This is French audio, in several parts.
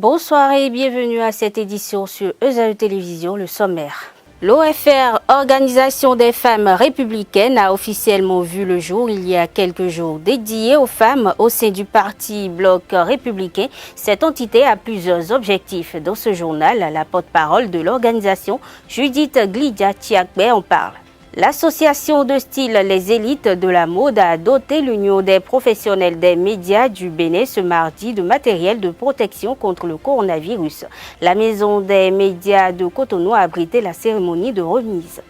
Bonsoir et bienvenue à cette édition sur ESAE Télévision, le sommaire. L'OFR, Organisation des femmes républicaines, a officiellement vu le jour il y a quelques jours. Dédiée aux femmes au sein du parti Bloc républicain, cette entité a plusieurs objectifs. Dans ce journal, la porte-parole de l'organisation, Judith Glidia-Tiakbe, en parle. L'association de style Les Élites de la Mode a doté l'Union des professionnels des médias du Bénin ce mardi de matériel de protection contre le coronavirus. La maison des médias de Cotonou a abrité la cérémonie de remise.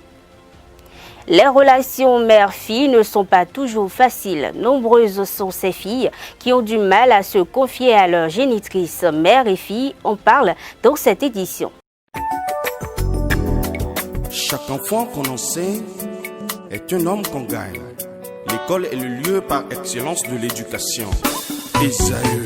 Les relations mère-fille ne sont pas toujours faciles. Nombreuses sont ces filles qui ont du mal à se confier à leur génitrice. Mère et fille, on parle dans cette édition. Chaque enfant qu'on enseigne est un homme qu'on gagne. L'école est le lieu par excellence de l'éducation. ESAE.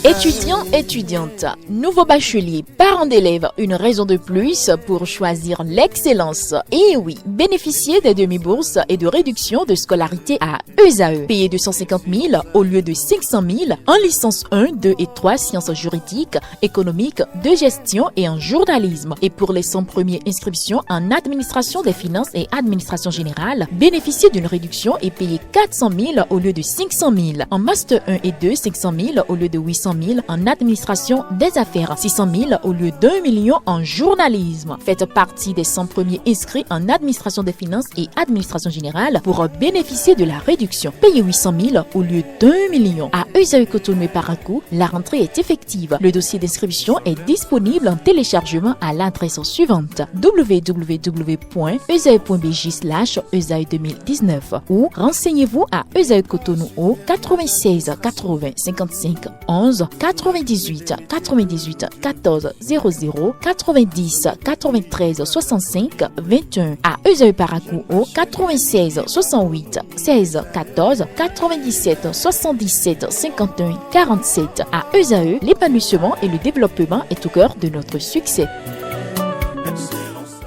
Étudiants, étudiantes, nouveaux bacheliers, parents d'élèves, une raison de plus pour choisir l'excellence. Et oui, bénéficier des demi-bourses et de réduction de scolarité à ESAE. Payer 250 000 au lieu de 500 000 en licence 1, 2 et 3 sciences juridiques, économiques, de gestion et en journalisme. Et pour les 100 premières inscriptions en administration des finances et administration générale, bénéficier d'une réduction et payer 400 000 au lieu de 500 000. En master 1 et 2, 500 000 au lieu de 800 000 en administration des affaires, 600 000 au lieu d'1 million en journalisme. Faites partie des 100 premiers inscrits en administration des finances et administration générale pour bénéficier de la réduction. Payez 800 000 au lieu d'1 million. À ESAE Cotonou et Parakou, la rentrée est effective. Le dossier d'inscription est disponible en téléchargement à l'adresse suivante: www.esae.bj/ESAE 2019 ou renseignez-vous à ESAE Cotonou au 96 80 55 11 98 98 14 00 90 93 65 21 à ESAE Parakou au 96 68 16 14 97 77 51 47 à ESAE, l'épanouissement et le développement est au cœur de notre succès.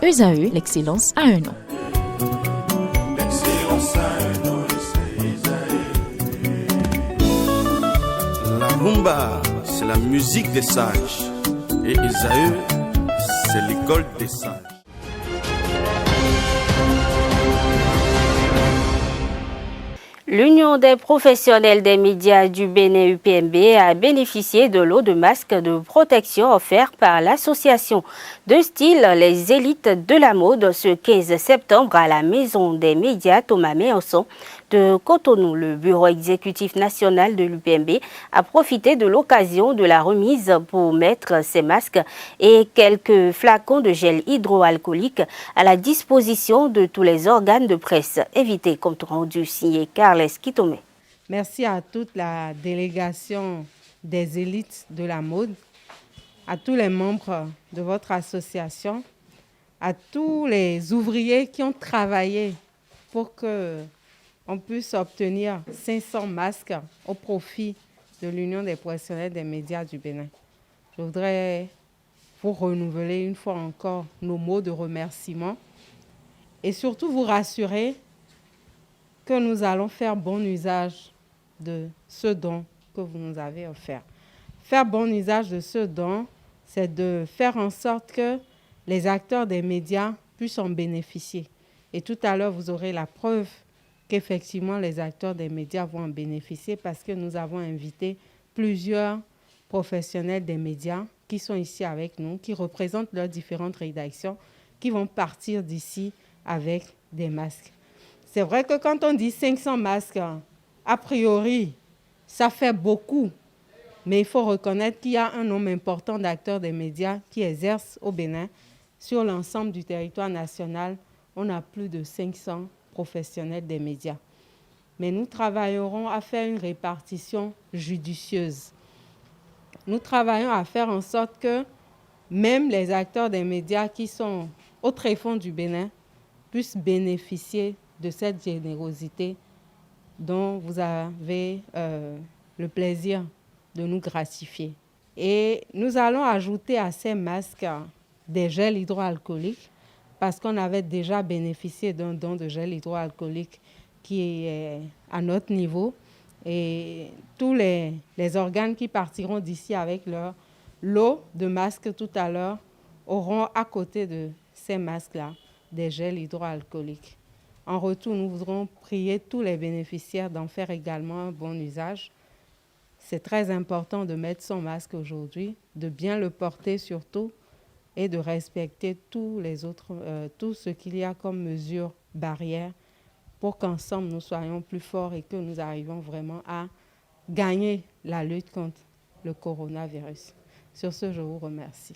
ESAE, l'excellence a un nom. La rumba, c'est la musique des sages. Et ESAE, c'est l'école des sages. L'Union des professionnels des médias du Bénin UPMB a bénéficié de lot de masques de protection offerts par l'association de style Les Élites de la Mode ce 15 septembre à la maison des médias Thomas Méançon de Cotonou. Le bureau exécutif national de l'UPMB a profité de l'occasion de la remise pour mettre ces masques et quelques flacons de gel hydroalcoolique à la disposition de tous les organes de presse. Invité compte rendu signé Carles Kitome. Merci à toute la délégation des élites de la mode, à tous les membres de votre association, à tous les ouvriers qui ont travaillé pour que on puisse obtenir 500 masques au profit de l'Union des professionnels des médias du Bénin. Je voudrais vous renouveler une fois encore nos mots de remerciement et surtout vous rassurer que nous allons faire bon usage de ce don que vous nous avez offert. Faire bon usage de ce don, c'est de faire en sorte que les acteurs des médias puissent en bénéficier. Et tout à l'heure, vous aurez la preuve qu'effectivement les acteurs des médias vont en bénéficier parce que nous avons invité plusieurs professionnels des médias qui sont ici avec nous, qui représentent leurs différentes rédactions, qui vont partir d'ici avec des masques. C'est vrai que quand on dit 500 masques, a priori, ça fait beaucoup. Mais il faut reconnaître qu'il y a un nombre important d'acteurs des médias qui exercent au Bénin. Sur l'ensemble du territoire national, on a plus de 500 professionnels des médias. Mais nous travaillerons à faire une répartition judicieuse. Nous travaillons à faire en sorte que même les acteurs des médias qui sont au tréfonds du Bénin puissent bénéficier de cette générosité dont vous avez le plaisir de nous gratifier. Et nous allons ajouter à ces masques des gels hydroalcooliques parce qu'on avait déjà bénéficié d'un don de gel hydroalcoolique qui est à notre niveau et tous les organes qui partiront d'ici avec leur lot de masques tout à l'heure auront à côté de ces masques-là des gels hydroalcooliques. En retour, nous voudrons prier tous les bénéficiaires d'en faire également un bon usage. C'est très important de mettre son masque aujourd'hui, de bien le porter surtout et de respecter tout ce qu'il y a comme mesures barrières pour qu'ensemble nous soyons plus forts et que nous arrivions vraiment à gagner la lutte contre le coronavirus. Sur ce, je vous remercie.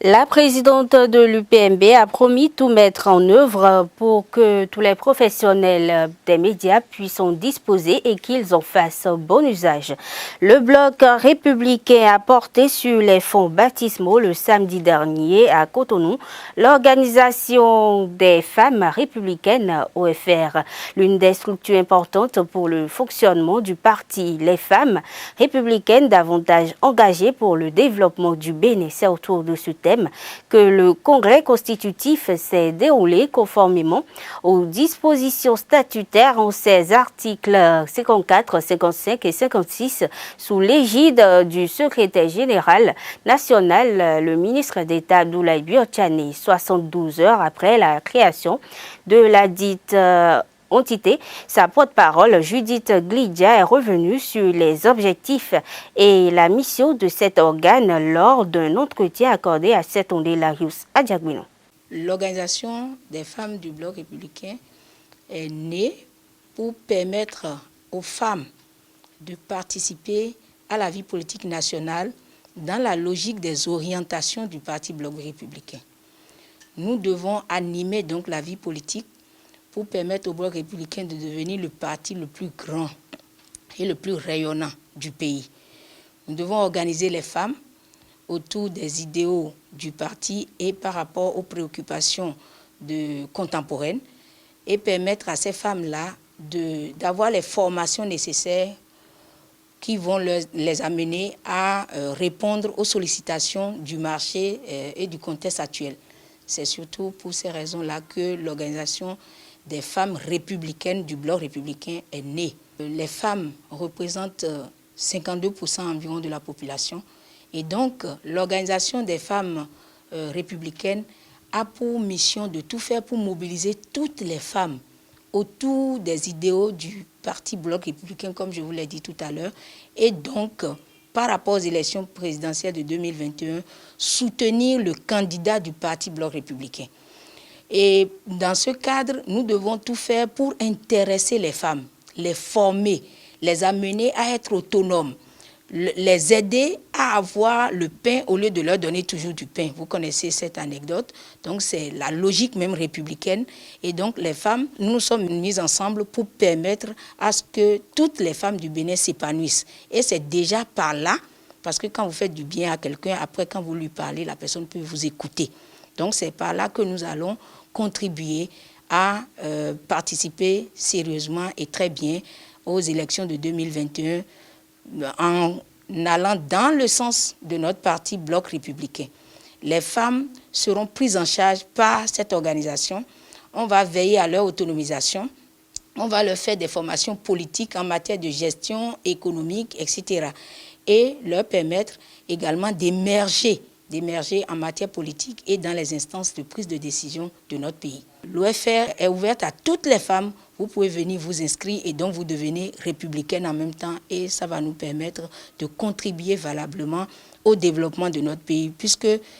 La présidente de l'UPMB a promis tout mettre en œuvre pour que tous les professionnels des médias puissent en disposer et qu'ils en fassent bon usage. Le bloc républicain a porté sur les fonds baptismaux le samedi dernier à Cotonou l'organisation des femmes républicaines OFR, l'une des structures importantes pour le fonctionnement du parti. Les femmes républicaines davantage engagées pour le développement du Bénin. C'est autour de ce thème que le congrès constitutif s'est déroulé conformément aux dispositions statutaires en ses articles 54, 55 et 56 sous l'égide du secrétaire général national, le ministre d'État Abdoulaye Biotchane, 72 heures après la création de la dite entité. Sa porte-parole, Judith Glidia, est revenue sur les objectifs et la mission de cet organe lors d'un entretien accordé à Setonde Larius à Diaguinon. L'organisation des femmes du Bloc républicain est née pour permettre aux femmes de participer à la vie politique nationale dans la logique des orientations du Parti Bloc républicain. Nous devons animer donc la vie politique pour permettre au Bloc républicain de devenir le parti le plus grand et le plus rayonnant du pays. Nous devons organiser les femmes autour des idéaux du parti et par rapport aux préoccupations contemporaines et permettre à ces femmes-là d'avoir les formations nécessaires qui vont les amener à répondre aux sollicitations du marché et du contexte actuel. C'est surtout pour ces raisons-là que l'organisation des femmes républicaines du Bloc républicain est née. Les femmes représentent 52% environ de la population et donc l'organisation des femmes républicaines a pour mission de tout faire pour mobiliser toutes les femmes autour des idéaux du Parti Bloc républicain, comme je vous l'ai dit tout à l'heure, et donc par rapport aux élections présidentielles de 2021, soutenir le candidat du Parti Bloc républicain. Et dans ce cadre, nous devons tout faire pour intéresser les femmes, les former, les amener à être autonomes, les aider à avoir le pain au lieu de leur donner toujours du pain. Vous connaissez cette anecdote. Donc c'est la logique même républicaine. Et donc les femmes, nous sommes mises ensemble pour permettre à ce que toutes les femmes du Bénin s'épanouissent. Et c'est déjà par là, parce que quand vous faites du bien à quelqu'un, après quand vous lui parlez, la personne peut vous écouter. Donc c'est par là que nous allons contribuer à participer sérieusement et très bien aux élections de 2021 en allant dans le sens de notre parti Bloc républicain. Les femmes seront prises en charge par cette organisation. On va veiller à leur autonomisation. On va leur faire des formations politiques en matière de gestion économique, etc. Et leur permettre également d'émerger en matière politique et dans les instances de prise de décision de notre pays. L'OFR est ouverte à toutes les femmes. Vous pouvez venir vous inscrire et donc vous devenez républicaine en même temps et ça va nous permettre de contribuer valablement au développement de notre pays.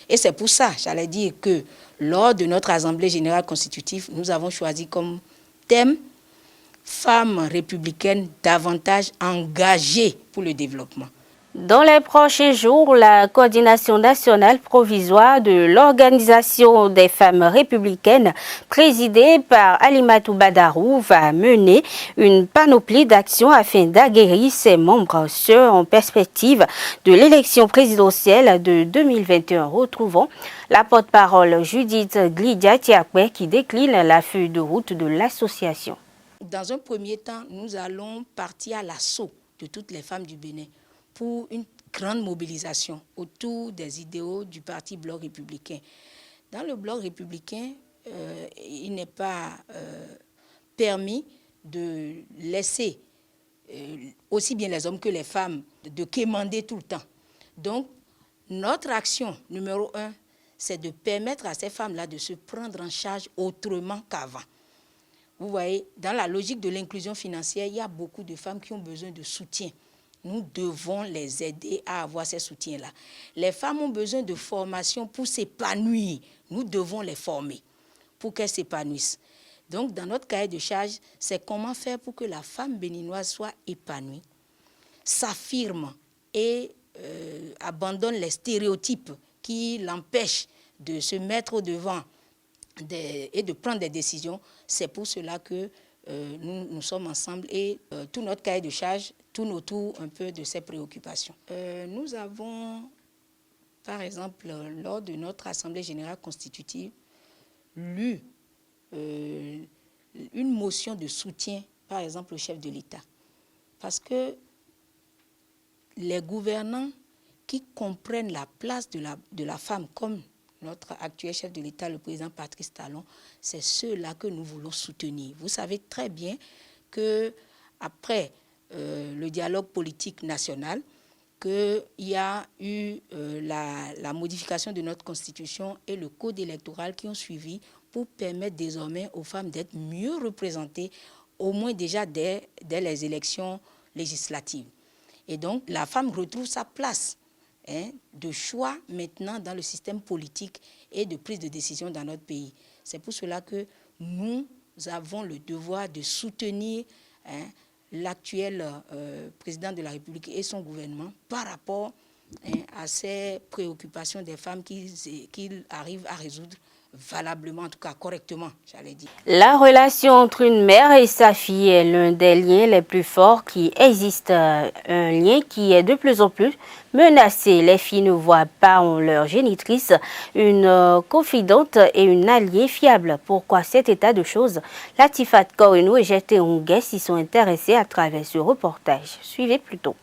Et c'est pour ça, j'allais dire que lors de notre Assemblée générale constitutive, nous avons choisi comme thème « Femmes républicaines davantage engagées pour le développement ». Dans les prochains jours, la coordination nationale provisoire de l'Organisation des femmes républicaines, présidée par Alimatou Badarou, va mener une panoplie d'actions afin d'aguerrir ses membres, en perspective de l'élection présidentielle de 2021. Retrouvons la porte-parole Judith Glidia Tiakwe qui décline la feuille de route de l'association. Dans un premier temps, nous allons partir à l'assaut de toutes les femmes du Bénin pour une grande mobilisation autour des idéaux du Parti Bloc républicain. Dans le Bloc républicain, il n'est pas permis de laisser aussi bien les hommes que les femmes, de quémander tout le temps. Donc, notre action numéro 1, c'est de permettre à ces femmes-là de se prendre en charge autrement qu'avant. Vous voyez, dans la logique de l'inclusion financière, il y a beaucoup de femmes qui ont besoin de soutien. Nous devons les aider à avoir ces soutiens-là. Les femmes ont besoin de formation pour s'épanouir. Nous devons les former pour qu'elles s'épanouissent. Donc, dans notre cahier de charge, c'est comment faire pour que la femme béninoise soit épanouie, s'affirme et abandonne les stéréotypes qui l'empêchent de se mettre au devant et de prendre des décisions. C'est pour cela que nous sommes ensemble et tout notre cahier de charge tourne autour un peu de ces préoccupations. Nous avons, par exemple, lors de notre Assemblée générale constitutive, lu une motion de soutien, par exemple, au chef de l'État. Parce que les gouvernants qui comprennent la place de la femme, comme notre actuel chef de l'État, le président Patrice Talon, c'est ceux-là que nous voulons soutenir. Vous savez très bien qu'après le dialogue politique national, qu'il y a eu la modification de notre constitution et le code électoral qui ont suivi pour permettre désormais aux femmes d'être mieux représentées, au moins déjà dès les élections législatives. Et donc, la femme retrouve sa place de choix maintenant dans le système politique et de prise de décision dans notre pays. C'est pour cela que nous avons le devoir de soutenir l'actuel président de la République et son gouvernement par rapport à ces préoccupations des femmes qu'ils arrivent à résoudre valablement, en tout cas correctement, j'allais dire. La relation entre une mère et sa fille est l'un des liens les plus forts qui existent, un lien qui est de plus en plus menacé. Les filles ne voient pas en leur génitrice une confidente et une alliée fiable. Pourquoi cet état de choses? Latifat Korinou et Jeté Onguet s'y sont intéressés à travers ce reportage. Suivez plutôt.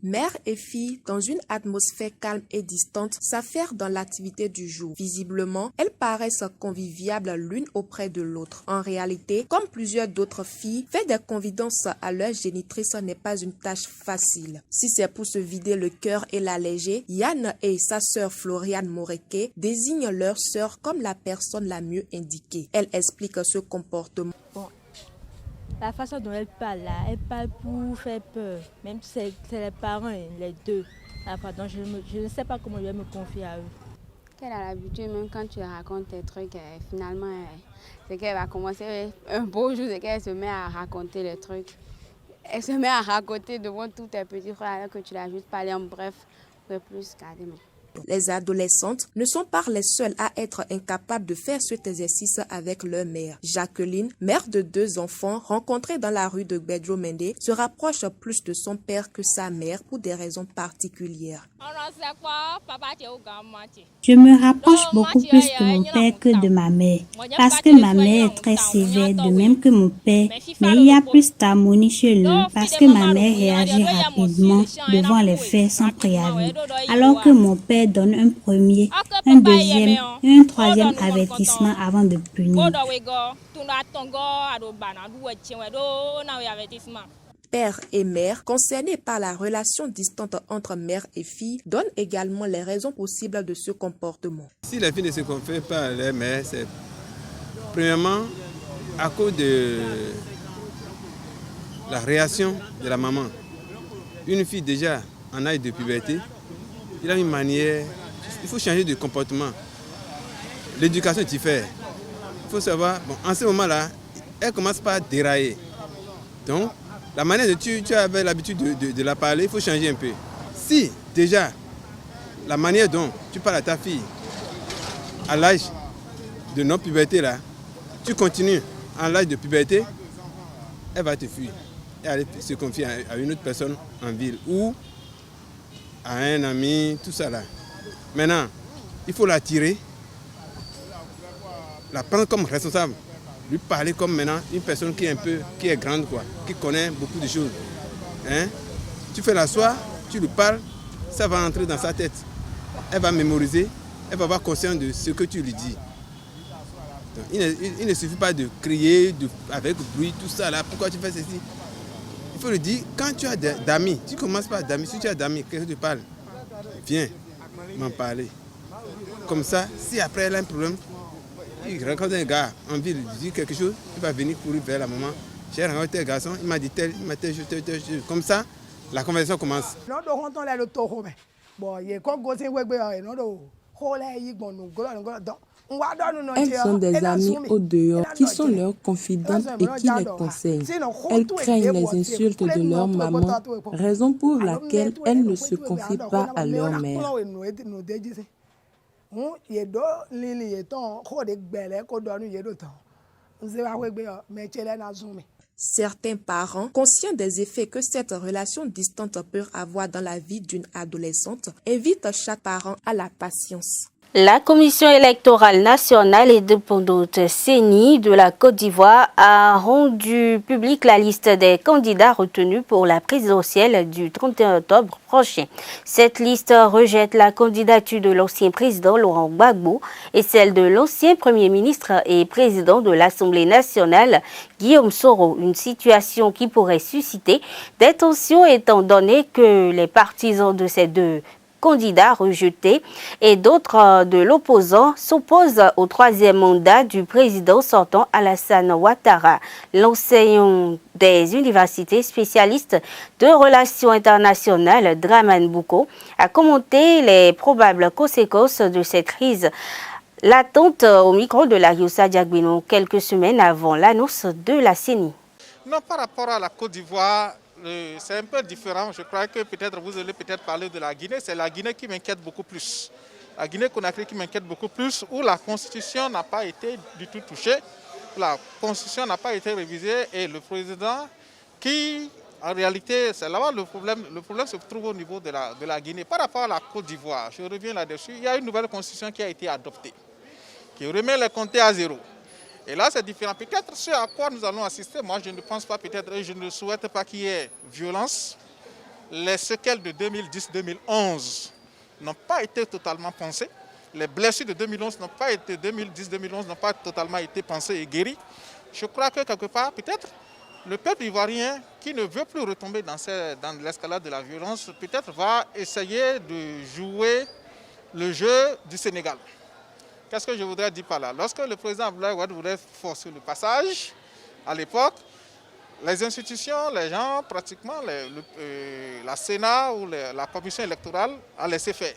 Mère et fille, dans une atmosphère calme et distante, s'affairent dans l'activité du jour. Visiblement, elles paraissent conviviables l'une auprès de l'autre. En réalité, comme plusieurs d'autres filles, faire des confidences à leur génitrice n'est pas une tâche facile. Si c'est pour se vider le cœur et l'alléger, Yann et sa sœur Floriane Moreke désignent leur sœur comme la personne la mieux indiquée. Elle explique ce comportement. La façon dont elle parle là, elle parle pour faire peur. Même si c'est les parents, les deux. Donc je ne sais pas comment je vais me confier à eux. Elle a l'habitude, même quand tu racontes tes trucs, finalement, c'est qu'elle va commencer un beau jour, c'est qu'elle se met à raconter les trucs. Elle se met à raconter devant tous tes petits frères alors que tu l'as juste parlé en bref, pour plus garder. Les adolescentes ne sont pas les seules à être incapables de faire cet exercice avec leur mère. Jacqueline, mère de 2 enfants, rencontrée dans la rue de Bedro-Mendé, se rapproche plus de son père que sa mère pour des raisons particulières. Je me rapproche beaucoup plus de mon père que de ma mère, parce que ma mère est très sévère, de même que mon père, mais il y a plus d'harmonie chez nous, parce que ma mère réagit rapidement devant les faits sans préavis, alors que mon père donne un premier, un deuxième et un troisième avertissement avant de punir. Père et mère, concernés par la relation distante entre mère et fille, donnent également les raisons possibles de ce comportement. Si les filles ne se confient pas à leur mère, c'est premièrement à cause de la réaction de la maman. Une fille déjà en âge de puberté, il a une manière, il faut changer de comportement. L'éducation est différente. Il faut savoir, en ce moment-là, elle commence par dérailler. Donc, la manière dont tu avais l'habitude de la parler, il faut changer un peu. Si déjà, la manière dont tu parles à ta fille à l'âge de non-puberté, là, tu continues à l'âge de puberté, elle va te fuir et aller se confier à une autre personne en ville ou à un ami, tout ça là. Maintenant, il faut l'attirer, la prendre comme responsable, lui parler comme maintenant une personne qui est grande quoi, qui connaît beaucoup de choses. Tu fais l'asseoir, tu lui parles, ça va entrer dans sa tête. Elle va mémoriser, elle va avoir conscience de ce que tu lui dis. Donc, il ne suffit pas de crier avec bruit, tout ça là, pourquoi tu fais ceci? Il faut le dire, quand tu as d'amis, tu commences par d'amis, si tu as d'amis, quelqu'un te parle, viens m'en parler. Comme ça, si après elle a un problème, il rencontre un gars en ville, il dit quelque chose, il va venir courir vers la maman. J'ai rencontré tel garçon, il m'a dit tel, il m'a tel. Comme ça, la conversation commence. Elles sont des amies au dehors qui sont leurs confidentes et qui les conseillent. Elles craignent les insultes de leur maman, raison pour laquelle elles ne se confient pas à leur mère. Certains parents, conscients des effets que cette relation distante peut avoir dans la vie d'une adolescente, invitent chaque parent à la patience. La Commission électorale nationale indépendante CENI de la Côte d'Ivoire a rendu publique la liste des candidats retenus pour la présidentielle du 31 octobre prochain. Cette liste rejette la candidature de l'ancien président Laurent Gbagbo et celle de l'ancien Premier ministre et président de l'Assemblée nationale Guillaume Soro, une situation qui pourrait susciter des tensions étant donné que les partisans de ces deux candidats rejetés et d'autres de l'opposant s'opposent au troisième mandat du président sortant Alassane Ouattara. L'enseignant des universités spécialiste de relations internationales Draman Bouko a commenté les probables conséquences de cette crise latente au micro de Lariosa Diagbino quelques semaines avant l'annonce de la CENI. Non, par rapport à la Côte d'Ivoire, c'est un peu différent. Je crois que peut-être vous allez parler de la Guinée. C'est la Guinée qui m'inquiète beaucoup plus. La Guinée-Conakry qui m'inquiète beaucoup plus, où la Constitution n'a pas été du tout touchée. La Constitution n'a pas été révisée et le président qui, en réalité, c'est là-bas le problème se trouve au niveau de la Guinée. Par rapport à la Côte d'Ivoire, je reviens là-dessus, il y a une nouvelle Constitution qui a été adoptée, qui remet les comptes à zéro. Et là, c'est différent. Peut-être ce à quoi nous allons assister, moi je ne pense pas, peut-être, et je ne souhaite pas qu'il y ait violence. Les séquelles de 2010-2011 n'ont pas été totalement pensées. Les blessures de 2011 n'ont pas été, 2010-2011 n'ont pas totalement été pensées et guéries. Je crois que quelque part, peut-être, le peuple ivoirien qui ne veut plus retomber dans l'escalade de la violence, peut-être va essayer de jouer le jeu du Sénégal. Qu'est-ce que je voudrais dire par là? Lorsque le président Abdoulaye Wade voulait forcer le passage, à l'époque, les institutions, les gens, pratiquement, la Sénat ou la commission électorale a laissé faire.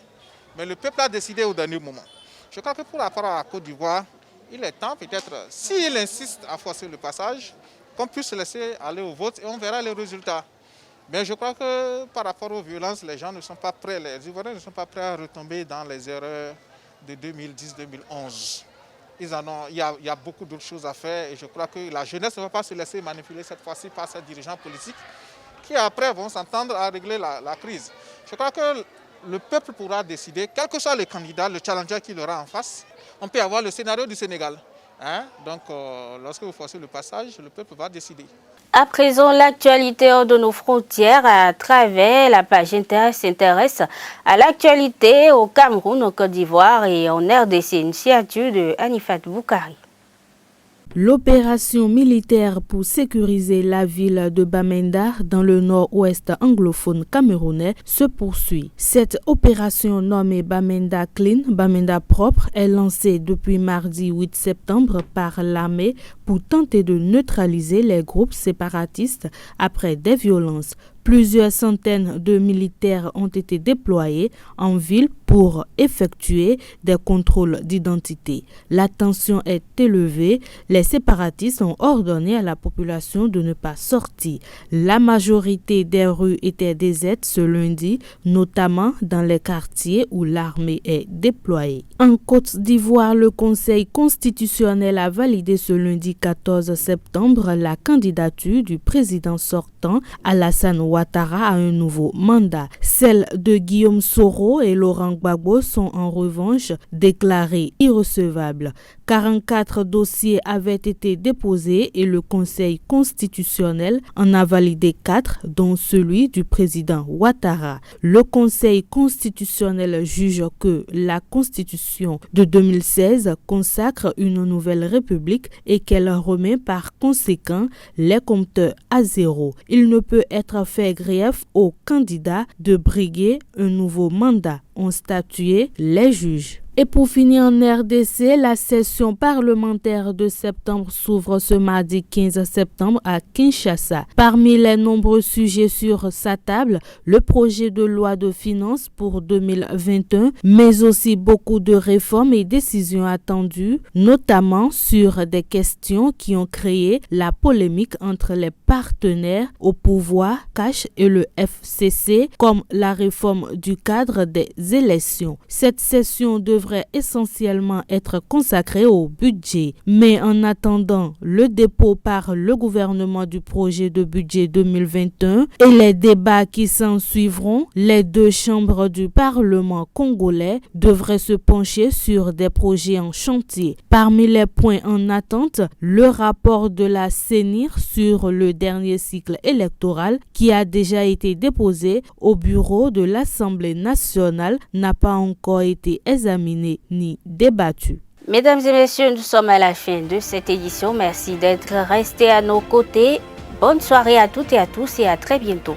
Mais le peuple a décidé au dernier moment. Je crois que pour rapport à la Côte d'Ivoire, il est temps peut-être, s'il insiste à forcer le passage, qu'on puisse laisser aller au vote et on verra les résultats. Mais je crois que par rapport aux violences, les gens ne sont pas prêts, les Ivoiriens ne sont pas prêts à retomber dans les erreurs de 2010-2011. Il y a beaucoup d'autres choses à faire et je crois que la jeunesse ne va pas se laisser manipuler cette fois-ci par ces dirigeants politiques qui après vont s'entendre à régler la crise. Je crois que le peuple pourra décider, quel que soit le candidat, le challenger qu'il aura en face. On peut avoir le scénario du Sénégal. Donc, lorsque vous forcez le passage, le peuple va décider. À présent, l'actualité hors de nos frontières à travers la page Inter s'intéresse à l'actualité au Cameroun, au Côte d'Ivoire et en RDC, une signature de Anifat Boukari. L'opération militaire pour sécuriser la ville de Bamenda dans le nord-ouest anglophone camerounais se poursuit. Cette opération nommée Bamenda Clean, Bamenda propre, est lancée depuis mardi 8 septembre par l'armée pour tenter de neutraliser les groupes séparatistes après des violences. Plusieurs centaines de militaires ont été déployés en ville pour effectuer des contrôles d'identité. La tension est élevée. Les séparatistes ont ordonné à la population de ne pas sortir. La majorité des rues étaient désertes ce lundi, notamment dans les quartiers où l'armée est déployée. En Côte d'Ivoire, le Conseil constitutionnel a validé ce lundi 14 septembre la candidature du président sortant Alassane Ouattara à un nouveau mandat. Celles de Guillaume Soro et Laurent Gbagbo sont en revanche déclarées irrecevables. 44 dossiers avaient été déposés et le Conseil constitutionnel en a validé 4, dont celui du président Ouattara. Le Conseil constitutionnel juge que la Constitution de 2016 consacre une nouvelle république et qu'elle remet par conséquent les compteurs à zéro. Il ne peut être fait grief aux candidats de briguer un nouveau mandat, ont statué les juges. Et pour finir en RDC, la session parlementaire de septembre s'ouvre ce mardi 15 septembre à Kinshasa. Parmi les nombreux sujets sur sa table, le projet de loi de finances pour 2021, mais aussi beaucoup de réformes et décisions attendues, notamment sur des questions qui ont créé la polémique entre les partenaires au pouvoir, CACH et le FCC, comme la réforme du cadre des élections. Cette session devrait essentiellement être consacrée au budget. Mais en attendant le dépôt par le gouvernement du projet de budget 2021 et les débats qui s'en suivront, les deux chambres du Parlement congolais devraient se pencher sur des projets en chantier. Parmi les points en attente, le rapport de la CENIR sur le dernier cycle électoral qui a déjà été déposé au bureau de l'Assemblée nationale n'a pas encore été examiné ni débattu. Mesdames et messieurs, nous sommes à la fin de cette édition. Merci d'être restés à nos côtés. Bonne soirée à toutes et à tous et à très bientôt.